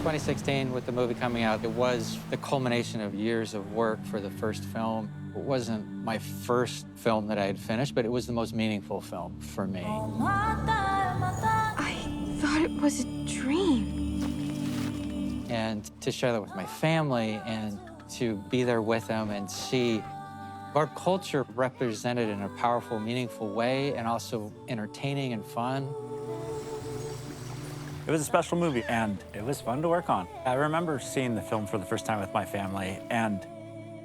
2016, with the movie coming out, it was the culmination of years of work for the first film. It wasn't my first film that I had finished, but it was the most meaningful film for me. I thought it was a dream. And to share that with my family and to be there with them and see our culture represented in a powerful, meaningful way and also entertaining and fun. It was a special movie, and it was fun to work on. I remember seeing the film for the first time with my family, and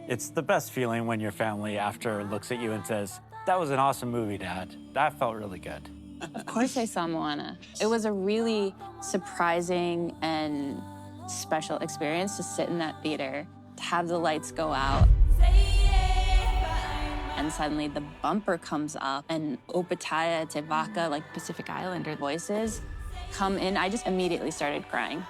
it's the best feeling when your family after looks at you and says, "That was an awesome movie, Dad." That felt really good. Of course I saw Moana. It was a really surprising and special experience to sit in that theater, to have the lights go out. And suddenly the bumper comes up and Opataya, Te Waka, like Pacific Islander voices come in. I just immediately started crying.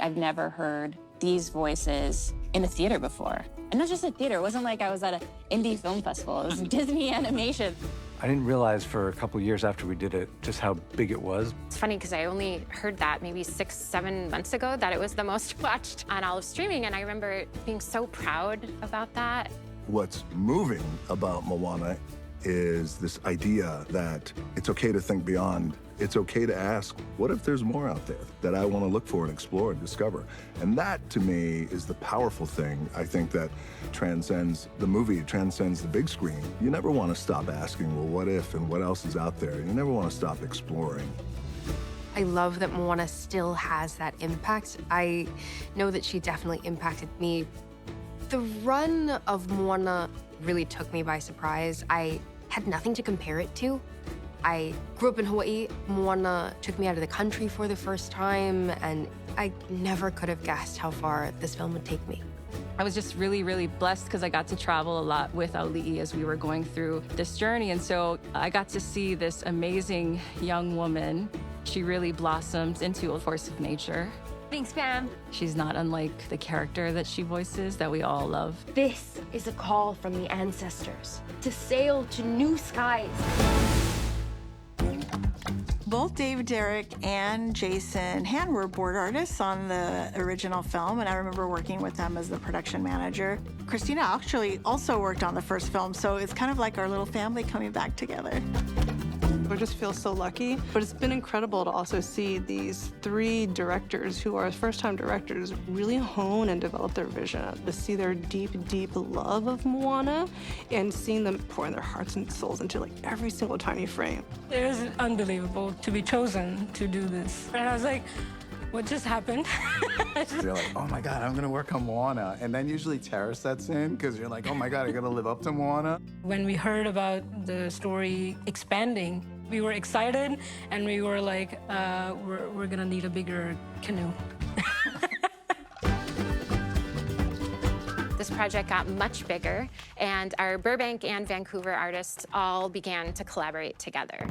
I've never heard these voices in a theater before. And not just a theater, it wasn't like I was at an indie film festival. It was Disney animation. I didn't realize for a couple years after we did it just how big it was. It's funny because I only heard that maybe 6-7 months ago, that it was the most watched on all of streaming, and I remember being so proud about that. What's moving about Moana is this idea that it's okay to think beyond. It's okay to ask, what if there's more out there that I want to look for and explore and discover? And that, to me, is the powerful thing, I think, that transcends the movie, transcends the big screen. You never want to stop asking, well, what if and what else is out there? You never want to stop exploring. I love that Moana still has that impact. I know that she definitely impacted me. The run of Moana really took me by surprise. I had nothing to compare it to. I grew up in Hawaii. Moana took me out of the country for the first time, and I never could have guessed how far this film would take me. I was just really, really blessed because I got to travel a lot with Auli'i as we were going through this journey. And so I got to see this amazing young woman. She really blossomed into a force of nature. Thanks, Pam. She's not unlike the character that she voices that we all love. This is a call from the ancestors to sail to new skies. Both Dave, Derek, and Jason Hand were board artists on the original film, and I remember working with them as the production manager. Christina actually also worked on the first film, so it's kind of like our little family coming back together. I just feel so lucky, but it's been incredible to also see these 3 directors who are first-time directors really hone and develop their vision, to see their deep, deep love of Moana and seeing them pour in their hearts and souls into like every single tiny frame. It was unbelievable to be chosen to do this. And I was like, what just happened? You're like, oh my God, I'm gonna work on Moana. And then usually terror sets in because you're like, oh my God, I gotta live up to Moana. When we heard about the story expanding, we were excited and we were like, we're gonna need a bigger canoe. This project got much bigger, and our Burbank and Vancouver artists all began to collaborate together.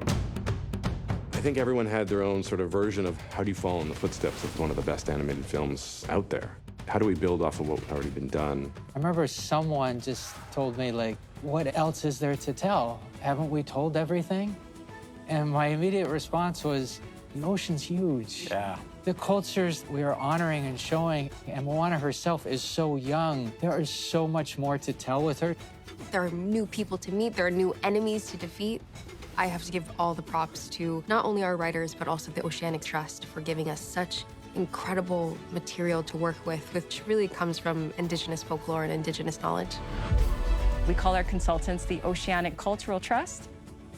I think everyone had their own sort of version of how do you follow in the footsteps of one of the best animated films out there? How do we build off of what's already been done? I remember someone just told me, like, what else is there to tell? Haven't we told everything? And my immediate response was, the ocean's huge. Yeah. The cultures we are honoring and showing, and Moana herself is so young. There is so much more to tell with her. There are new people to meet. There are new enemies to defeat. I have to give all the props to not only our writers, but also the Oceanic Trust for giving us such incredible material to work with, which really comes from Indigenous folklore and Indigenous knowledge. We call our consultants the Oceanic Cultural Trust.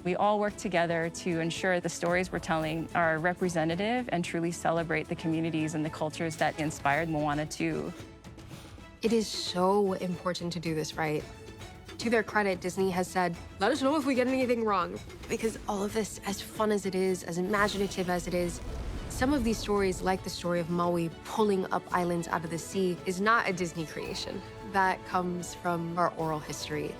We all work together to ensure the stories we're telling are representative and truly celebrate the communities and the cultures that inspired Moana 2. It is so important to do this right. To their credit, Disney has said, let us know if we get anything wrong. Because all of this, as fun as it is, as imaginative as it is, some of these stories, like the story of Maui pulling up islands out of the sea, is not a Disney creation. That comes from our oral history.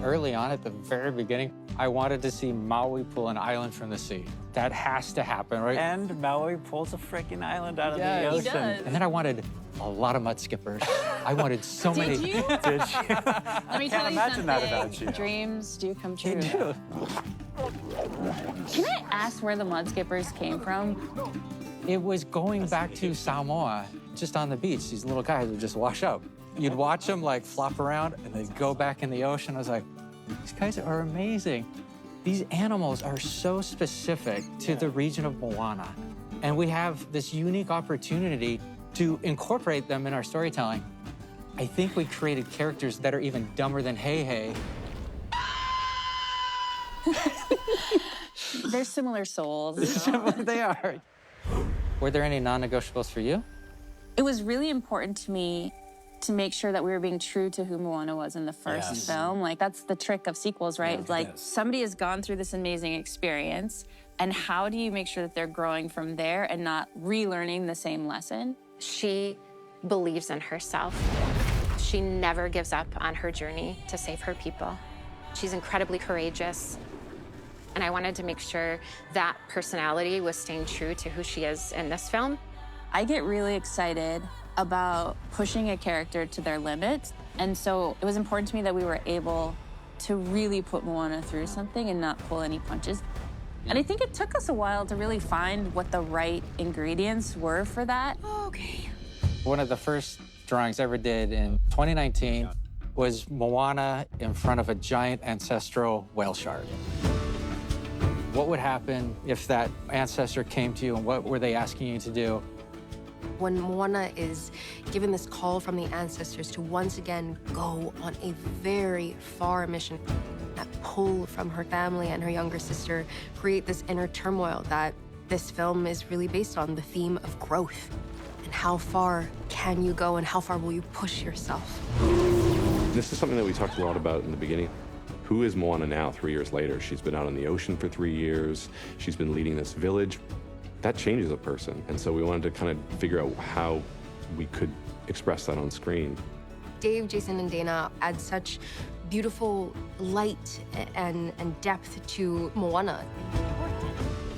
Early on, at the very beginning, I wanted to see Maui pull an island from the sea. That has to happen, right? And Maui pulls a freaking island out of the ocean. He does. And then I wanted a lot of mud skippers. I wanted so many. Did you? Did you? Let me tell you imagine that something. about you. Dreams do come They true. do. Can I ask where the mud skippers came from? It was going back to Samoa, just on the beach. These little guys would just wash up. You'd watch them like flop around and they'd go back in the ocean. I was like, these guys are amazing. These animals are so specific to the region of Moana. And we have this unique opportunity to incorporate them in our storytelling. I think we created characters that are even dumber than Hey Hey. They're similar souls. They are. Were there any non-negotiables for you? It was really important to me to make sure that we were being true to who Moana was in the first film. Like, that's the trick of sequels, right? Yeah, like, somebody has gone through this amazing experience, and how do you make sure that they're growing from there and not relearning the same lesson? She believes in herself. She never gives up on her journey to save her people. She's incredibly courageous. And I wanted to make sure that personality was staying true to who she is in this film. I get really excited about pushing a character to their limits. And so it was important to me that we were able to really put Moana through something and not pull any punches. And I think it took us a while to really find what the right ingredients were for that. Okay. One of the first drawings I ever did in 2019 was Moana in front of a giant ancestral whale shark. What would happen if that ancestor came to you, and what were they asking you to do? When Moana is given this call from the ancestors to once again go on a very far mission, that pull from her family and her younger sister create this inner turmoil that this film is really based on, the theme of growth. And how far can you go and how far will you push yourself? This is something that we talked a lot about in the beginning. Who is Moana now, 3 years later? She's been out on the ocean for 3 years. She's been leading this village. That changes a person. And so we wanted to kind of figure out how we could express that on screen. Dave, Jason, and Dana add such beautiful light and depth to Moana.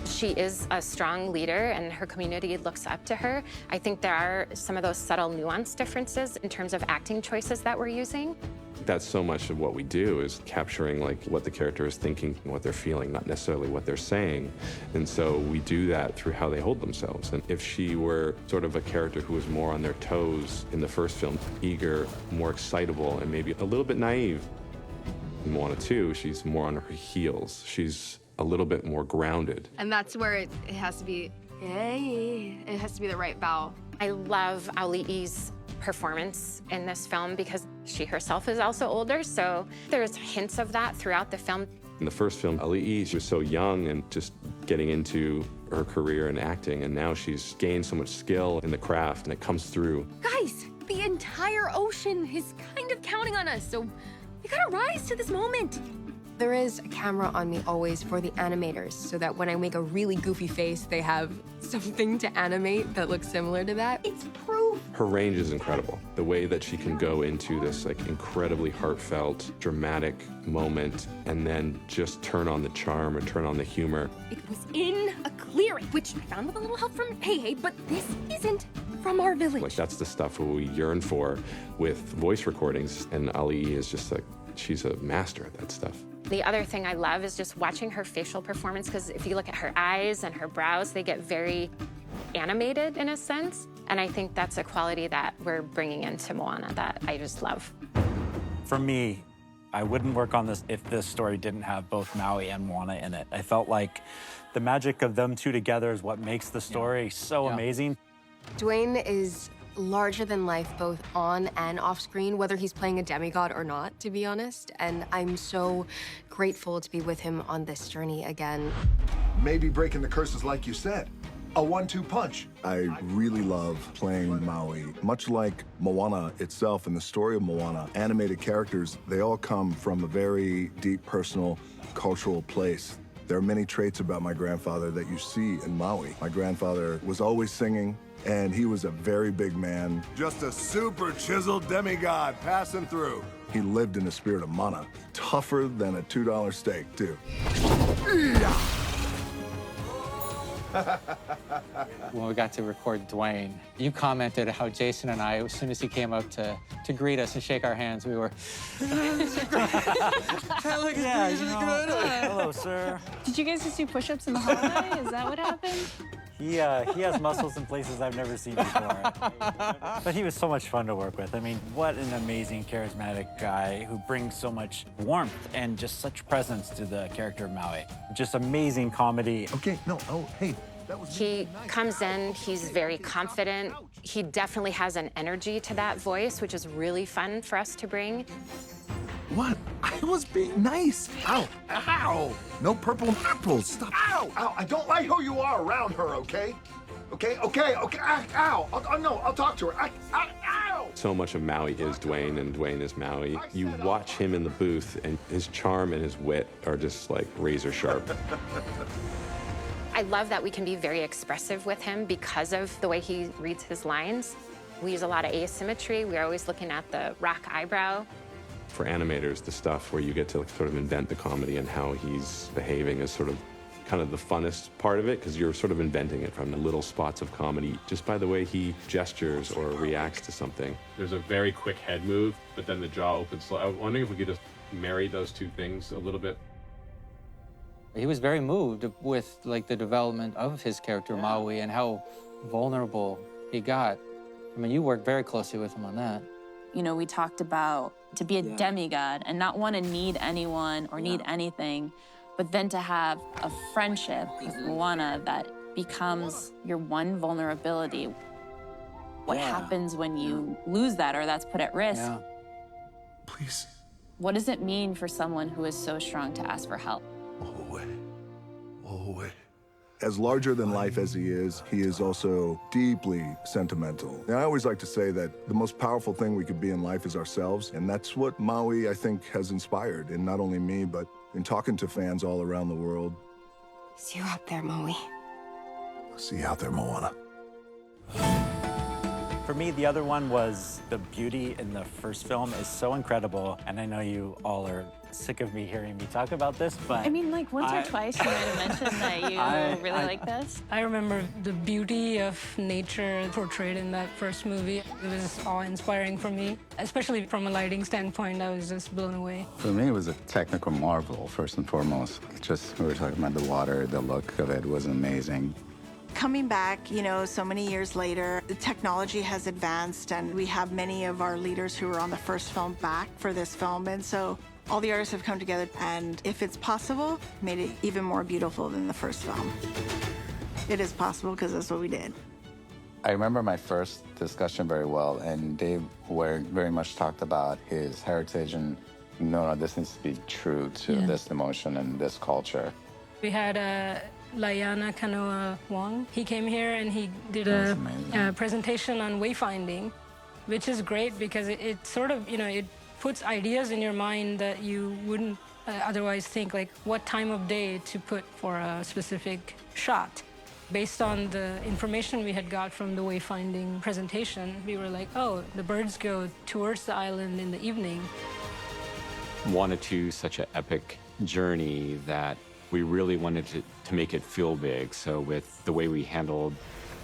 She is a strong leader, and her community looks up to her. I think there are some of those subtle nuance differences in terms of acting choices that we're using. That's so much of what we do, is capturing like what the character is thinking and what they're feeling, not necessarily what they're saying. And so we do that through how they hold themselves. And if she were sort of a character who was more on their toes in the first film, eager, more excitable, and maybe a little bit naive, in Moana 2, she's more on her heels. She's a little bit more grounded. And that's where it has to be, hey, it has to be the right bow. I love Auli'i's performance in this film because she herself is also older, so there's hints of that throughout the film. In the first film, Ali'i was so young and just getting into her career in acting, and now she's gained so much skill in the craft, and it comes through. Guys, the entire ocean is kind of counting on us, so we gotta rise to this moment. There is a camera on me always for the animators, so that when I make a really goofy face, they have something to animate that looks similar to that. It's proof. Her range is incredible. The way that she can go into this like incredibly heartfelt, dramatic moment and then just turn on the charm or turn on the humor. It was in a clearing, which I found with a little help from Hey Hey, but this isn't from our village. Like, that's the stuff we yearn for with voice recordings, and Ali'i is just like, she's a master at that stuff. The other thing I love is just watching her facial performance, because if you look at her eyes and her brows, they get very animated in a sense. And I think that's a quality that we're bringing into Moana that I just love. For me, I wouldn't work on this if this story didn't have both Maui and Moana in it. I felt like the magic of them two together is what makes the story so amazing. Dwayne is larger than life, both on and off screen, whether he's playing a demigod or not, to be honest. And I'm so grateful to be with him on this journey again. Maybe breaking the curses like you said. A 1-2 punch. I really love playing Maui. Much like Moana itself and the story of Moana, animated characters, they all come from a very deep personal, cultural place. There are many traits about my grandfather that you see in Maui. My grandfather was always singing, and he was a very big man. Just a super chiseled demigod passing through. He lived in the spirit of mana. Tougher than a $2 steak, too. When we got to record Dwayne, you commented how Jason and I, as soon as he came up to greet us and shake our hands, we were... Hello, sir. Did you guys just do push-ups in the hallway? Is that what happened? He has muscles in places I've never seen before. But he was so much fun to work with. I mean, what an amazing, charismatic guy who brings so much warmth and just such presence to the character of Maui. Just amazing comedy. Okay, no, oh, hey. He comes in, he's very confident. He definitely has an energy to that voice, which is really fun for us to bring. What? I was being nice. Ow, ow. No purple apples. Stop. Ow, ow. I don't like who you are around her, okay? Okay. Ow. I'll talk to her. Ow. So much of Maui is Dwayne, and Dwayne is Maui. You watch him in the booth, and his charm and his wit are just like razor sharp. I love that we can be very expressive with him because of the way he reads his lines. We use a lot of asymmetry. We're always looking at the rock eyebrow. For animators, the stuff where you get to sort of invent the comedy and how he's behaving is sort of kind of the funnest part of it, because you're sort of inventing it from the little spots of comedy just by the way he gestures or reacts to something. There's a very quick head move, but then the jaw opens slow. I'm wondering if we could just marry those two things a little bit. He was very moved with like the development of his character Maui and how vulnerable he got. I mean, you worked very closely with him on that. You know, we talked about to be a demigod and not want to need anyone or need anything, but then to have a friendship with Moana that becomes your one vulnerability. What happens when you lose that or that's put at risk? Yeah. Please. What does it mean for someone who is so strong to ask for help? As larger than life as he is also deeply sentimental. And I always like to say that the most powerful thing we could be in life is ourselves. And that's what Maui, I think, has inspired in not only me, but in talking to fans all around the world. See you out there, Maui. See you out there, Moana. For me, the other one was the beauty in the first film is so incredible. And I know you all are sick of me hearing me talk about this, but I mean, like once or twice you might have mentioned that you really like this. I remember the beauty of nature portrayed in that first movie. It was awe-inspiring for me, especially from a lighting standpoint. I was just blown away. For me, it was a technical marvel, first and foremost. Just, we were talking about the water, the look of it was amazing. Coming back, you know, so many years later, the technology has advanced and we have many of our leaders who were on the first film back for this film. And so all the artists have come together and, if it's possible, made it even more beautiful than the first film. It is possible because that's what we did. I remember my first discussion very well, and Dave very much talked about his heritage and, no, this needs to be true to this emotion and this culture. We had Laiana Kanoa Wong. He came here and he did a presentation on wayfinding, which is great because it sort of, you know, it puts ideas in your mind that you wouldn't otherwise think, like what time of day to put for a specific shot. Based on the information we had got from the wayfinding presentation, we were like, oh, the birds go towards the island in the evening. Wanted to such an epic journey that we really wanted to make it feel big. So with the way we handled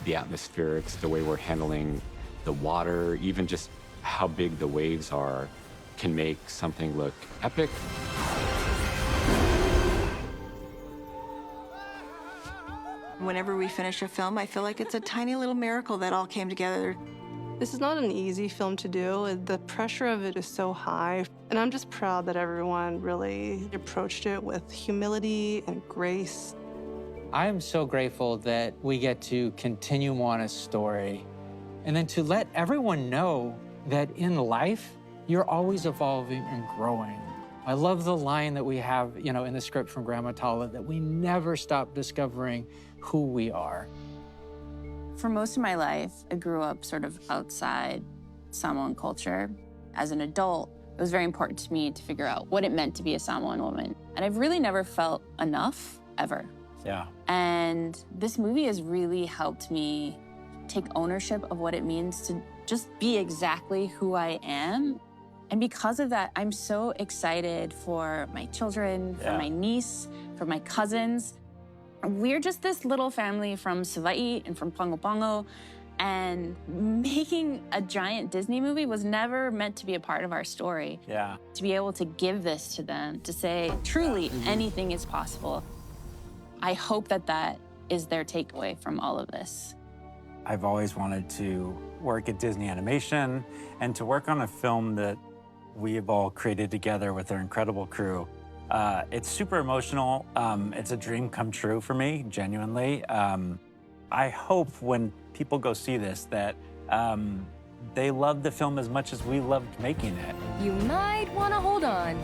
the atmospherics, the way we're handling the water, even just how big the waves are, can make something look epic. Whenever we finish a film, I feel like it's a tiny little miracle that all came together. This is not an easy film to do. The pressure of it is so high. And I'm just proud that everyone really approached it with humility and grace. I'm so grateful that we get to continue Moana's story and then to let everyone know that in life, you're always evolving and growing. I love the line that we have, you know, in the script from Grandma Tala, that we never stop discovering who we are. For most of my life, I grew up sort of outside Samoan culture. As an adult, it was very important to me to figure out what it meant to be a Samoan woman. And I've really never felt enough, ever. Yeah. And this movie has really helped me take ownership of what it means to just be exactly who I am. And because of that, I'm so excited for my children, for my niece, for my cousins. We're just this little family from Savaii and from Pago Pago, and making a giant Disney movie was never meant to be a part of our story. Yeah. To be able to give this to them, to say, truly, anything is possible. I hope that that is their takeaway from all of this? I've always wanted to work at Disney Animation and to work on a film that we have all created together with our incredible crew. It's super emotional. It's a dream come true for me, genuinely. I hope when people go see this that they love the film as much as we loved making it. You might want to hold on.